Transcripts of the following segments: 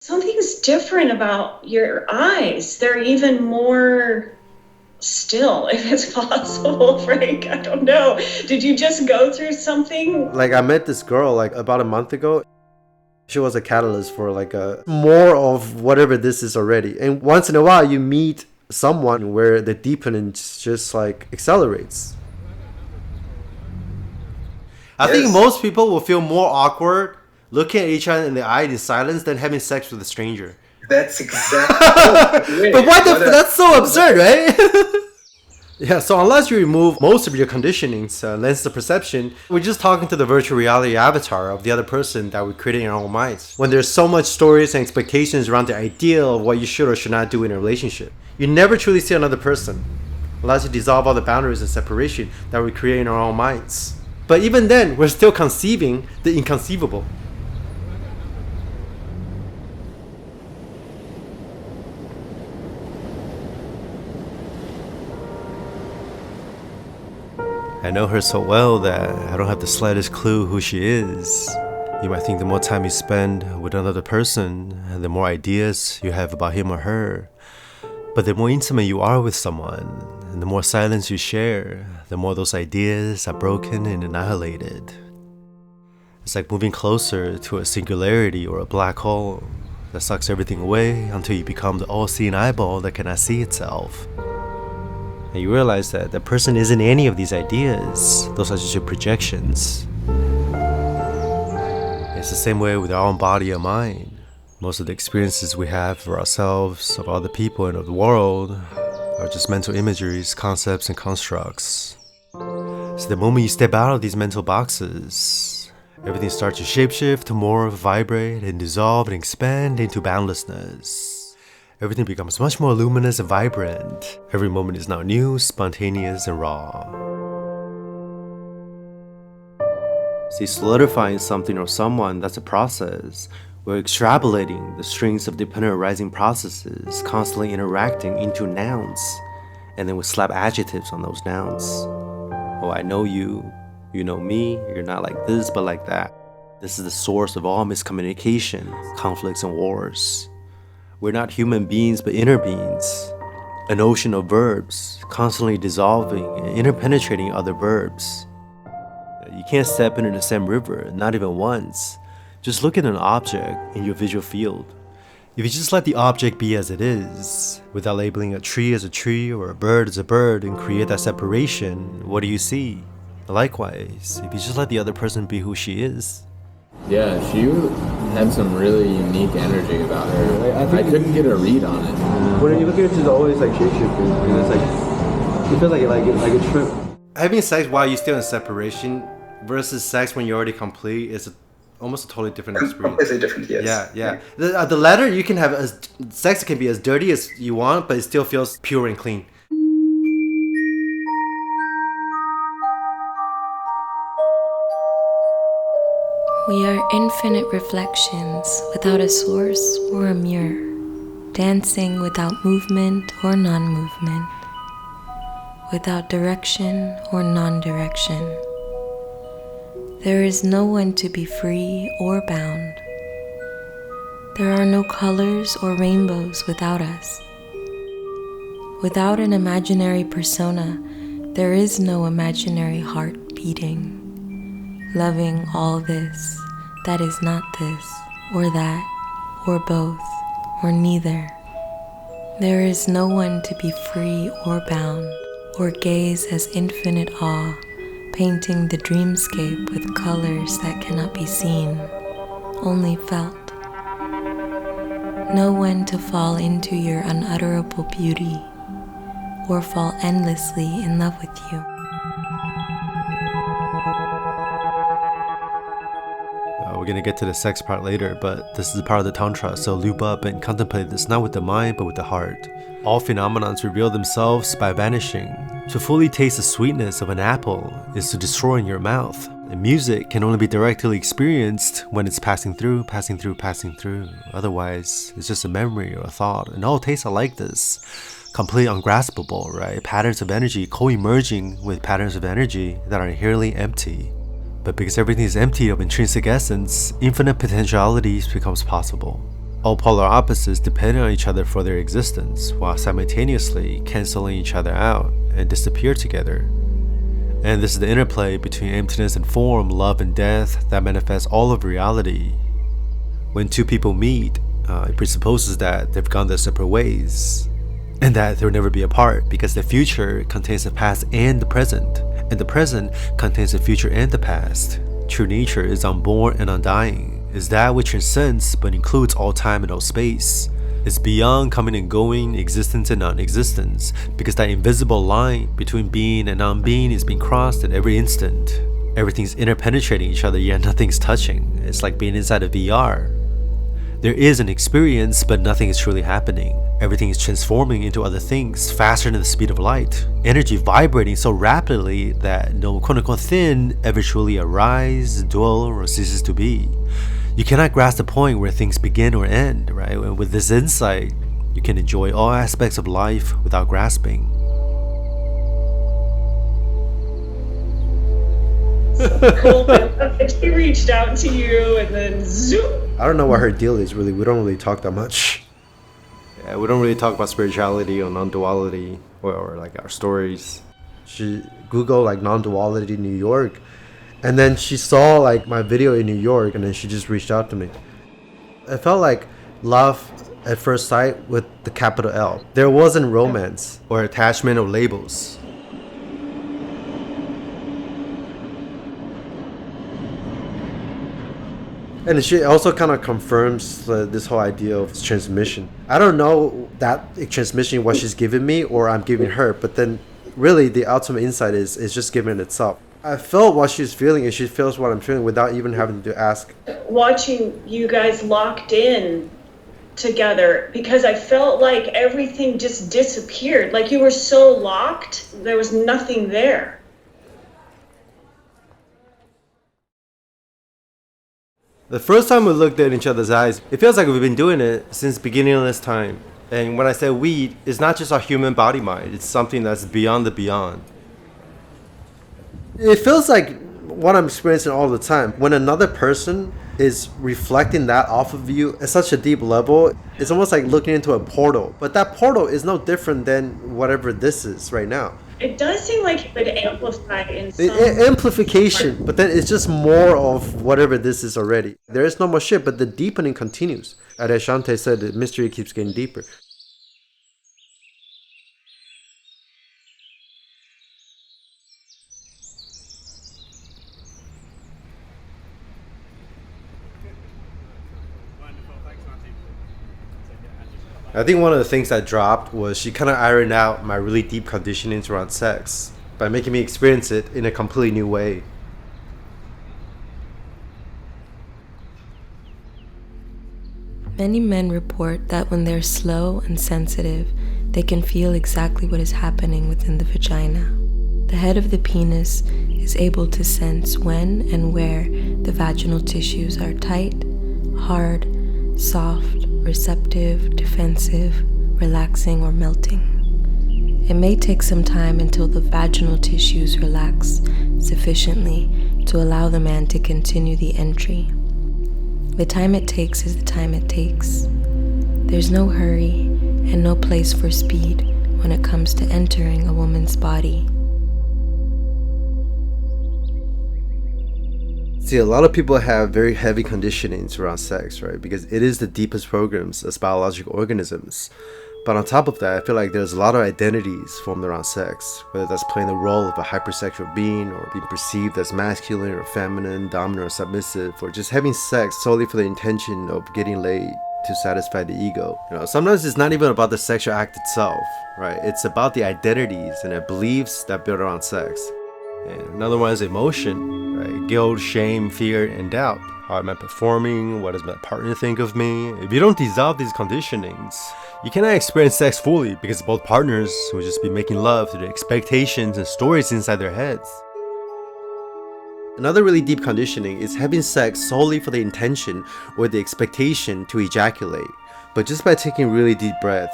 Something's different about your eyes. They're even more still, if it's possible, Frank. I don't know. Did you just go through something? Like, I met this girl like about a month ago. She was a catalyst for like a more of whatever this is already. And once in a while you meet someone where the deepening just like accelerates. I think most people will feel more awkward looking at each other in the eye in silence than having sex with a stranger. That's exactly. But that's so absurd, right? Yeah, so unless you remove most of your conditionings, lenses of perception, we're just talking to the virtual reality avatar of the other person that we create in our own minds. When there's so much stories and expectations around the ideal of what you should or should not do in a relationship, you never truly see another person, unless you dissolve all the boundaries and separation that we create in our own minds. But even then, we're still conceiving the inconceivable. I know her so well that I don't have the slightest clue who she is. You might think the more time you spend with another person, the more ideas you have about him or her. But the more intimate you are with someone, and the more silence you share, the more those ideas are broken and annihilated. It's like moving closer to a singularity or a black hole that sucks everything away until you become the all-seeing eyeball that cannot see itself. And you realize that the person isn't any of these ideas. Those are just your projections. It's the same way with our own body and mind. Most of the experiences we have for ourselves, of other people, and of the world are just mental imageries, concepts, and constructs. So the moment you step out of these mental boxes, everything starts to shapeshift, morph, vibrate, and dissolve and expand into boundlessness. Everything becomes much more luminous and vibrant. Every moment is now new, spontaneous, and raw. See, solidifying something or someone, that's a process. We're extrapolating the strings of dependent arising processes, constantly interacting into nouns. And then we slap adjectives on those nouns. Oh, I know you. You know me. You're not like this, but like that. This is the source of all miscommunication, conflicts, and wars. We're not human beings, but inner beings. An ocean of verbs, constantly dissolving and interpenetrating other verbs. You can't step into the same river, not even once. Just look at an object in your visual field. If you just let the object be as it is, without labeling a tree as a tree or a bird as a bird and create that separation, what do you see? Likewise, if you just let the other person be who she is. Yeah, she had some really unique energy about her. I couldn't get a read on it. When you look at it, it's always like shapeshifting. Because it's like, it feels like a trip. Having sex while you're still in separation versus sex when you're already complete is almost a totally different experience. Completely different, yes. Yeah. The latter, you can have sex can be as dirty as you want, but it still feels pure and clean. We are infinite reflections without a source or a mirror, dancing without movement or non-movement, without direction or non-direction. There is no one to be free or bound. There are no colors or rainbows without us. Without an imaginary persona, there is no imaginary heart beating. Loving all this that is not this, or that, or both, or neither. There is no one to be free or bound, or gaze as infinite awe, painting the dreamscape with colors that cannot be seen, only felt. No one to fall into your unutterable beauty, or fall endlessly in love with you. We're gonna get to the sex part later, but this is the part of the Tantra, so lube up and contemplate this not with the mind but with the heart. All phenomena reveal themselves by vanishing. To fully taste the sweetness of an apple is to destroy in your mouth. And music can only be directly experienced when it's passing through. Otherwise, it's just a memory or a thought. And all tastes are like this. Completely ungraspable, right? Patterns of energy co-emerging with patterns of energy that are inherently empty. But because everything is empty of intrinsic essence, infinite potentialities becomes possible. All polar opposites depend on each other for their existence, while simultaneously canceling each other out and disappear together. And this is the interplay between emptiness and form, love and death, that manifests all of reality. When two people meet, it presupposes that they've gone their separate ways, and that they'll never be apart, because the future contains the past and the present, and the present contains the future and the past. True nature is unborn and undying, is that which transcends but includes all time and all space. It's beyond coming and going, existence and non-existence, because that invisible line between being and non-being is being crossed at every instant. Everything's interpenetrating each other, yet nothing's touching. It's like being inside a VR. There is an experience, but nothing is truly happening. Everything is transforming into other things faster than the speed of light. Energy vibrating so rapidly that no quote-unquote thin ever truly arises, dwell, or ceases to be. You cannot grasp the point where things begin or end, right? And with this insight, you can enjoy all aspects of life without grasping. Cool. She reached out to you and then zoom. I don't know what her deal is, really. We don't really talk that much. Yeah, we don't really talk about spirituality or non-duality or like our stories. She Googled like non-duality New York, and then she saw like my video in New York, and then she just reached out to me. It felt like love at first sight with the capital L. There wasn't romance or attachment or labels. And she also kind of confirms this whole idea of transmission. I don't know that transmission what she's giving me or I'm giving her, but then really the ultimate insight is just giving itself. I felt what she's feeling and she feels what I'm feeling without even having to ask. Watching you guys locked in together, because I felt like everything just disappeared. Like you were so locked, there was nothing there. The first time we looked at each other's eyes, it feels like we've been doing it since the beginning of this time. And when I say we, it's not just our human body mind, it's something that's beyond the beyond. It feels like what I'm experiencing all the time. When another person is reflecting that off of you at such a deep level, it's almost like looking into a portal. But that portal is no different than whatever this is right now. It does seem like it would amplify in some... Amplification, but then it's just more of whatever this is already. There is no more shit, but the deepening continues. As Shante said, the mystery keeps getting deeper. I think one of the things that dropped was she kind of ironed out my really deep conditionings around sex by making me experience it in a completely new way. Many men report that when they're slow and sensitive, they can feel exactly what is happening within the vagina. The head of the penis is able to sense when and where the vaginal tissues are tight, hard, soft, receptive, defensive, relaxing, or melting. It may take some time until the vaginal tissues relax sufficiently to allow the man to continue the entry. The time it takes is the time it takes. There's no hurry and no place for speed when it comes to entering a woman's body. See, a lot of people have very heavy conditionings around sex, right? Because it is the deepest programs as biological organisms. But on top of that, I feel like there's a lot of identities formed around sex, whether that's playing the role of a hypersexual being or being perceived as masculine or feminine, dominant or submissive, or just having sex solely for the intention of getting laid to satisfy the ego. You know, sometimes it's not even about the sexual act itself, right? It's about the identities and the beliefs that build around sex. And another one is emotion, right? Guilt, shame, fear, and doubt. How am I performing? What does my partner think of me? If you don't dissolve these conditionings, you cannot experience sex fully because both partners will just be making love to the expectations and stories inside their heads. Another really deep conditioning is having sex solely for the intention or the expectation to ejaculate, but just by taking really deep breath,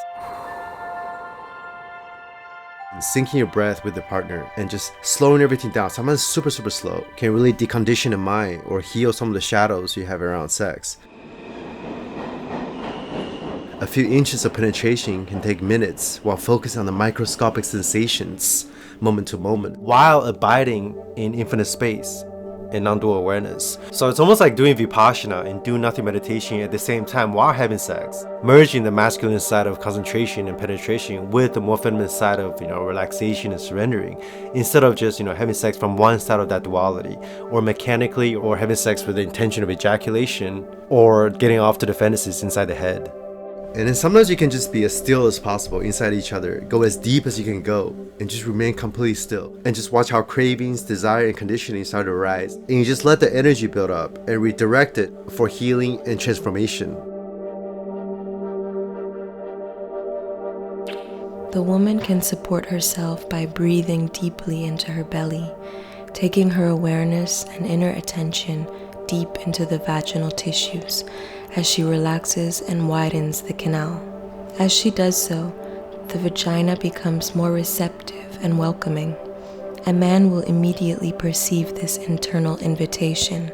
and syncing your breath with the partner and just slowing everything down, sometimes super slow, can really decondition the mind or heal some of the shadows you have around sex. A few inches of penetration can take minutes while focusing on the microscopic sensations moment to moment, while abiding in infinite space and non-dual awareness. So it's almost like doing vipassana and do nothing meditation at the same time while having sex, merging the masculine side of concentration and penetration with the more feminine side of, relaxation and surrendering, instead of just, having sex from one side of that duality, or mechanically, or having sex with the intention of ejaculation, or getting off to the fantasies inside the head. And then sometimes you can just be as still as possible inside each other, go as deep as you can go, and just remain completely still. And just watch how cravings, desire, and conditioning start to arise. And you just let the energy build up and redirect it for healing and transformation. The woman can support herself by breathing deeply into her belly, taking her awareness and inner attention deep into the vaginal tissues, as she relaxes and widens the canal. As she does so, the vagina becomes more receptive and welcoming. A man will immediately perceive this internal invitation,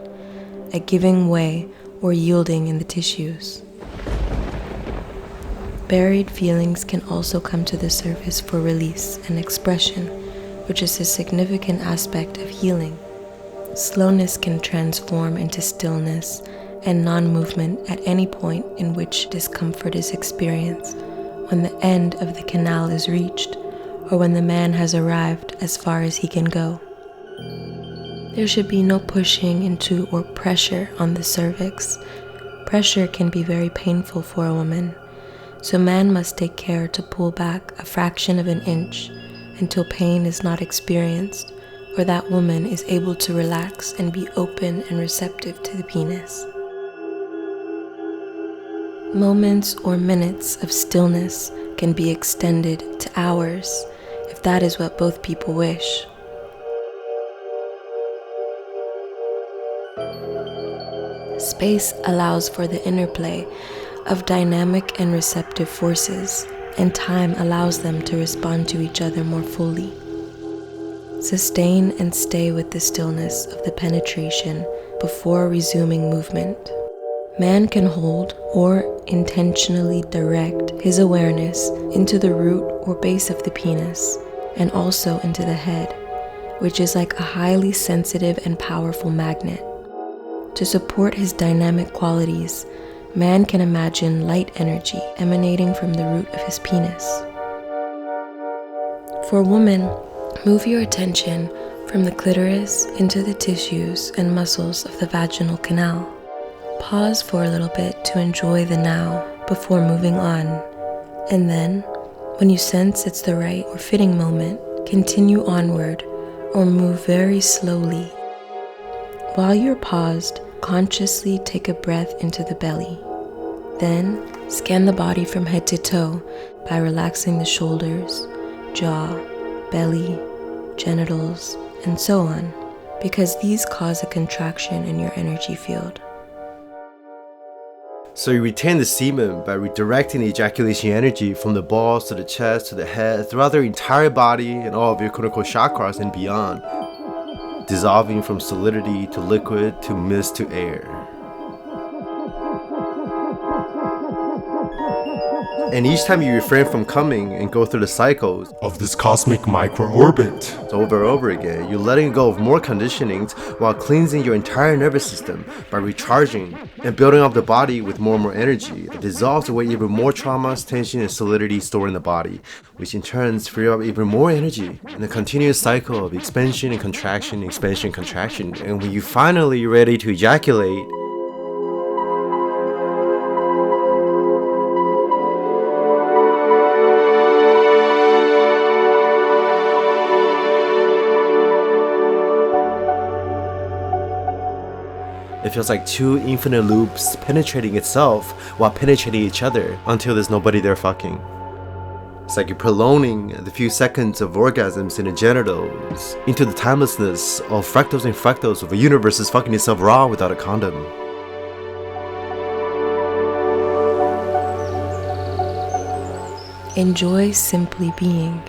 a giving way or yielding in the tissues. Buried feelings can also come to the surface for release and expression, which is a significant aspect of healing. Slowness can transform into stillness and non-movement at any point in which discomfort is experienced, when the end of the canal is reached, or when the man has arrived as far as he can go. There should be no pushing into or pressure on the cervix. Pressure can be very painful for a woman, so man must take care to pull back a fraction of an inch until pain is not experienced, or that woman is able to relax and be open and receptive to the penis. Moments or minutes of stillness can be extended to hours if that is what both people wish. Space allows for the interplay of dynamic and receptive forces, and time allows them to respond to each other more fully. Sustain and stay with the stillness of the penetration before resuming movement. Man can hold or intentionally direct his awareness into the root or base of the penis, and also into the head, which is like a highly sensitive and powerful magnet. To support his dynamic qualities, man can imagine light energy emanating from the root of his penis. For women, move your attention from the clitoris into the tissues and muscles of the vaginal canal. Pause for a little bit to enjoy the now before moving on, and then, when you sense it's the right or fitting moment, continue onward or move very slowly. While you're paused, consciously take a breath into the belly. Then, scan the body from head to toe by relaxing the shoulders, jaw, belly, genitals, and so on, because these cause a contraction in your energy field. So you retain the semen by redirecting the ejaculation energy from the balls to the chest to the head throughout their entire body and all of your quote-unquote chakras and beyond, dissolving from solidity to liquid to mist to air. And each time you refrain from coming and go through the cycles of this cosmic microorbit over and over again, you're letting go of more conditionings while cleansing your entire nervous system by recharging and building up the body with more and more energy. It dissolves away even more traumas, tension, and solidity stored in the body, which in turn frees up even more energy in a continuous cycle of expansion and contraction, expansion, contraction. And when you're finally ready to ejaculate, it feels like two infinite loops penetrating itself while penetrating each other until there's nobody there fucking. It's like you're prolonging the few seconds of orgasms in the genitals into the timelessness of fractals and fractals of a universe is fucking itself raw without a condom. Enjoy simply being.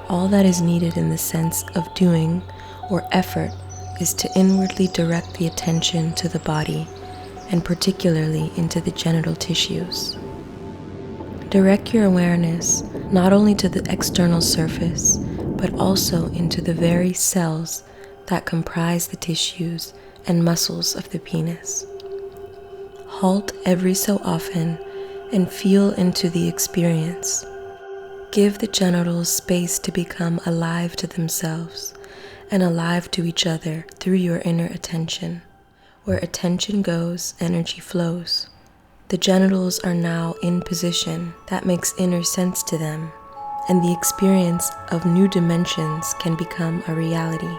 All that is needed in the sense of doing or effort is to inwardly direct the attention to the body, and particularly into the genital tissues. Direct your awareness not only to the external surface, but also into the very cells that comprise the tissues and muscles of the penis. Halt every so often and feel into the experience. Give the genitals space to become alive to themselves and alive to each other through your inner attention. Where attention goes, energy flows. The genitals are now in position that makes inner sense to them, and the experience of new dimensions can become a reality.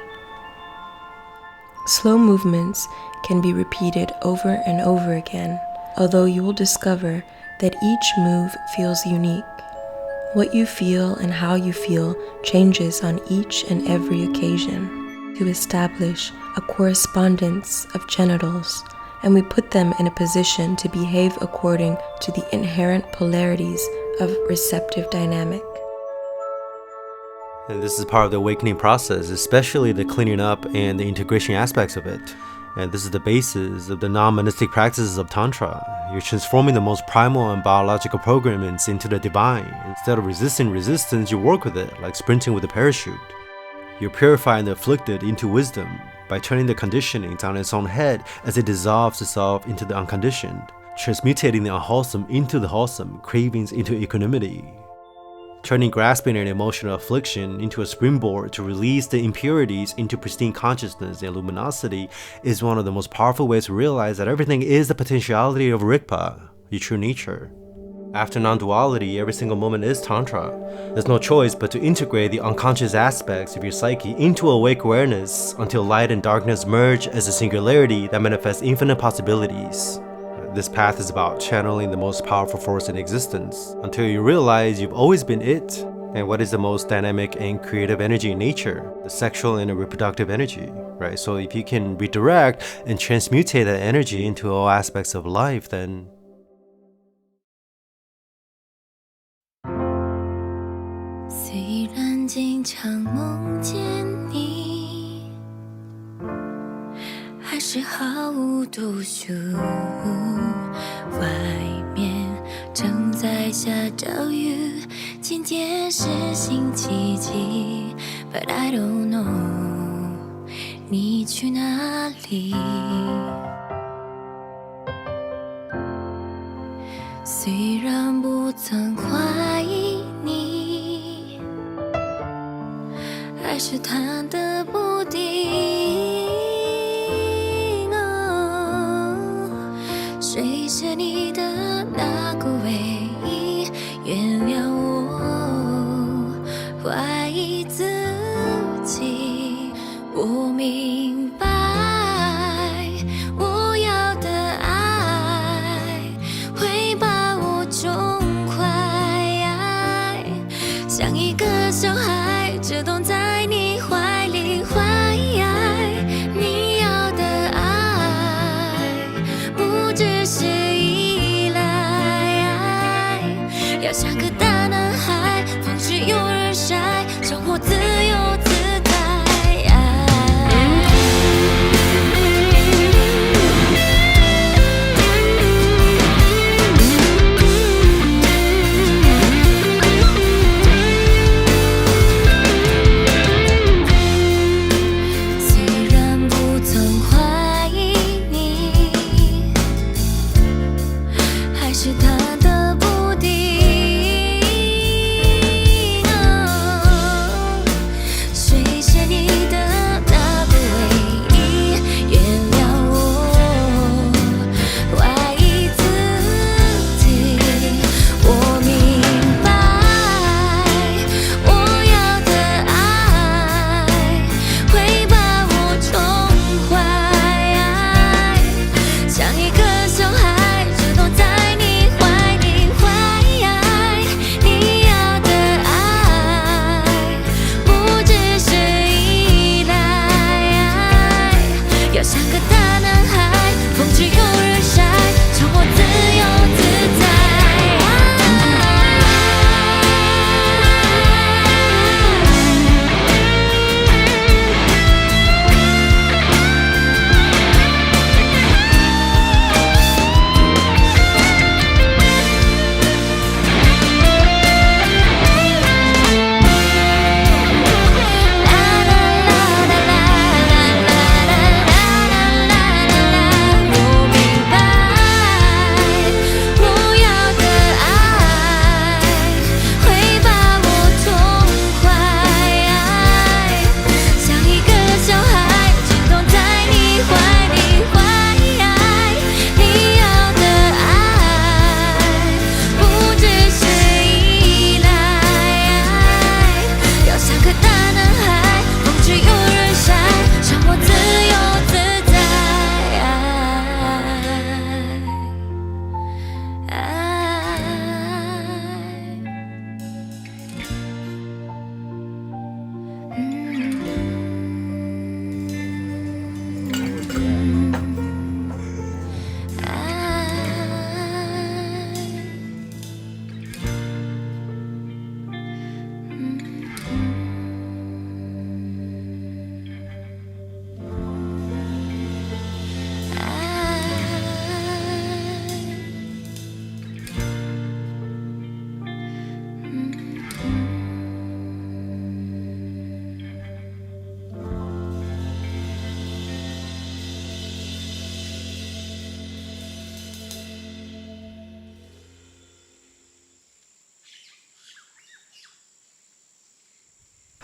Slow movements can be repeated over and over again, although you will discover that each move feels unique. What you feel and how you feel changes on each and every occasion to establish a correspondence of genitals, and we put them in a position to behave according to the inherent polarities of receptive dynamic. And this is part of the awakening process, especially the cleaning up and the integration aspects of it. And this is the basis of the non-monistic practices of Tantra. You're transforming the most primal and biological programmings into the divine. Instead of resisting resistance, you work with it, like sprinting with a parachute. You're purifying the afflicted into wisdom by turning the conditionings on its own head as it dissolves itself into the unconditioned, transmutating the unwholesome into the wholesome, cravings into equanimity. Turning grasping and emotional affliction into a springboard to release the impurities into pristine consciousness and luminosity is one of the most powerful ways to realize that everything is the potentiality of Rigpa, your true nature. After non-duality, every single moment is Tantra. There's no choice but to integrate the unconscious aspects of your psyche into awake awareness until light and darkness merge as a singularity that manifests infinite possibilities. This path is about channeling the most powerful force in existence until you realize you've always been it. And what is the most dynamic and creative energy in nature? The sexual and the reproductive energy, right? So if you can redirect and transmutate that energy into all aspects of life, then虽然经常梦见你，还是毫无读书。外面正在下着雨，今天是星期几 ，But I don't know 你去哪里。虽然不曾怀疑你，还是忐忑不定。谁是你的那个唯一？原谅我怀疑自己，我明白我要的爱会把我宠坏，像一个小孩只懂在你怀里怀。你要的爱不只是依赖，要像个大男孩，防止有人晒，生活自由自在。虽然不曾怀疑你，还是忐忑不定。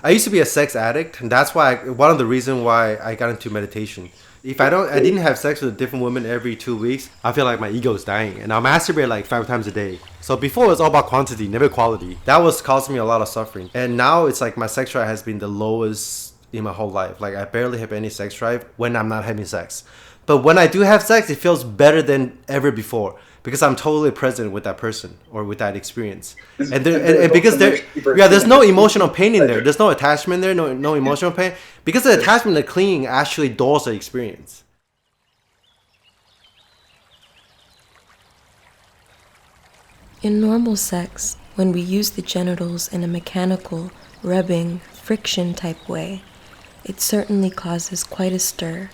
I used to be a sex addict, and that's why one of the reasons why I got into meditation. If I didn't have sex with a different woman every 2 weeks, I feel like my ego is dying, and I'll masturbate like 5 times a day. So before it was all about quantity, never quality. That was causing me a lot of suffering, and now it's like my sex drive has been the lowest in my whole life. Like I barely have any sex drive when I'm not having sex. But when I do have sex, it feels better than ever before because I'm totally present with that person or with that experience. And because there's no emotional pain in there. There's no attachment there, no emotional pain. Because the attachment and the clinging actually dulls the experience. In normal sex, when we use the genitals in a mechanical, rubbing, friction type way, it certainly causes quite a stir,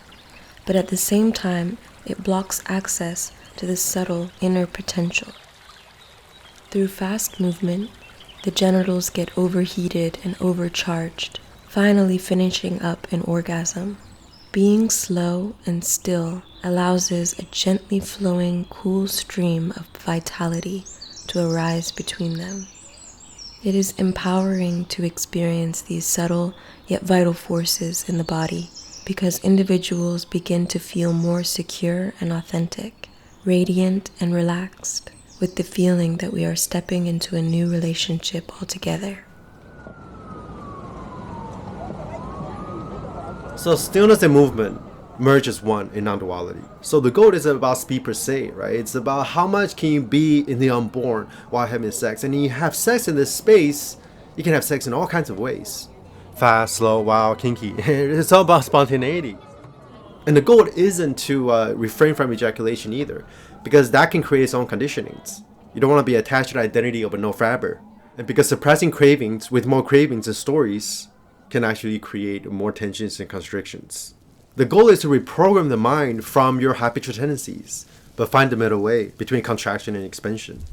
but at the same time, it blocks access to the subtle inner potential. Through fast movement, the genitals get overheated and overcharged, finally finishing up in orgasm. Being slow and still allows a gently flowing, cool stream of vitality to arise between them. It is empowering to experience these subtle yet vital forces in the body because individuals begin to feel more secure and authentic, radiant and relaxed, with the feeling that we are stepping into a new relationship altogether. So stillness and movement merge as one in non-duality. So the goal isn't about speed per se, right? It's about how much can you be in the unborn while having sex. And you have sex in this space, you can have sex in all kinds of ways. Fast, slow, wild, kinky. It's all about spontaneity. And the goal isn't to refrain from ejaculation either, because that can create its own conditionings. You don't want to be attached to the identity of a no-frabber. And because suppressing cravings with more cravings and stories can actually create more tensions and constrictions. The goal is to reprogram the mind from your habitual tendencies, but find the middle way between contraction and expansion.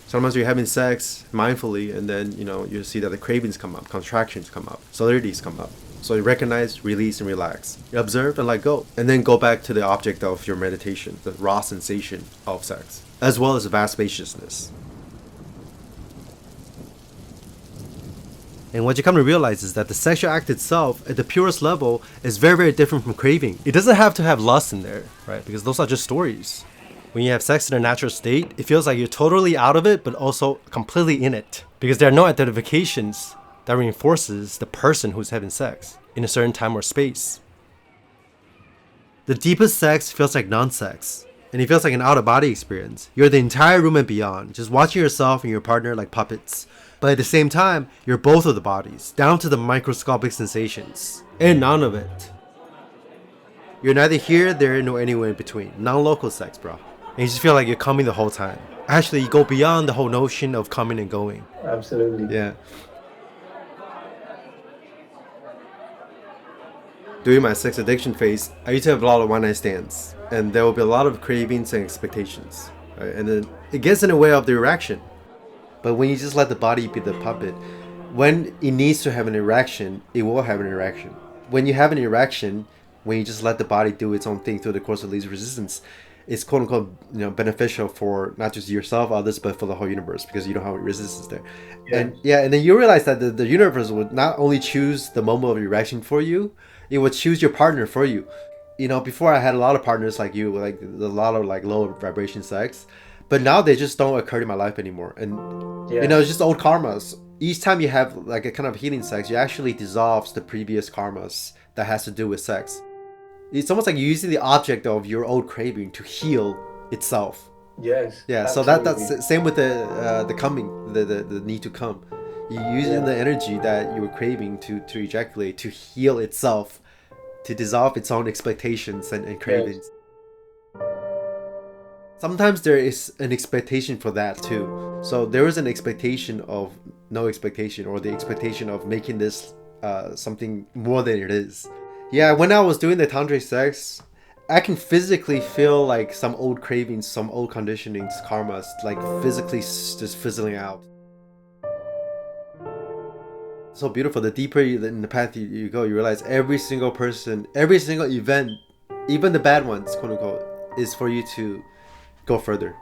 Sometimes you're having sex mindfully, and then you see that the cravings come up, contractions come up, solidarities come up. So you recognize, release, and relax. You observe and let go, and then go back to the object of your meditation, the raw sensation of sex, as well as the vast spaciousness. And what you come to realize is that the sexual act itself, at the purest level, is very, very different from craving. It doesn't have to have lust in there, right? Because those are just stories. When you have sex in a natural state, it feels like you're totally out of it, but also completely in it. Because there are no identifications that reinforces the person who's having sex in a certain time or space. The deepest sex feels like non-sex, and it feels like an out-of-body experience. You're the entire room and beyond, just watching yourself and your partner like puppets. But at the same time, you're both of the bodies, down to the microscopic sensations, and none of it. You're neither here, there, nor anywhere in between. Non-local sex, bro. And you just feel like you're coming the whole time. Actually, you go beyond the whole notion of coming and going. Absolutely. Yeah. During my sex addiction phase, I used to have a lot of one-night stands. And there will be a lot of cravings and expectations. Right? And then it gets in the way of the erection. But when you just let the body be the puppet, when it needs to have an erection, it will have an erection. When you have an erection, when you just let the body do its own thing through the course of least resistance, it's quote unquote beneficial for not just yourself, others, but for the whole universe, because you don't have resistance there. Yeah. And then you realize that the universe would not only choose the moment of erection for you, it would choose your partner for you. Before I had a lot of partners like you, like a lot of like low vibration sex, but now they just don't occur in my life anymore. And it's just old karmas. Each time you have like a kind of healing sex, you actually dissolves the previous karmas that has to do with sex. It's almost like you're using the object of your old craving to heal itself. Yes. Yeah. Absolutely. So that's same with the coming, the need to come. You're using the energy that you were craving to ejaculate to heal itself, to dissolve its own expectations and cravings. Yes. Sometimes there is an expectation for that too. So there is an expectation of no expectation, or the expectation of making this something more than it is. Yeah, when I was doing the tantric sex, I can physically feel like some old cravings, some old conditionings, karmas, like physically just fizzling out. So beautiful. The deeper in the path you go, you realize every single person, every single event, even the bad ones, quote unquote, is for you to go further.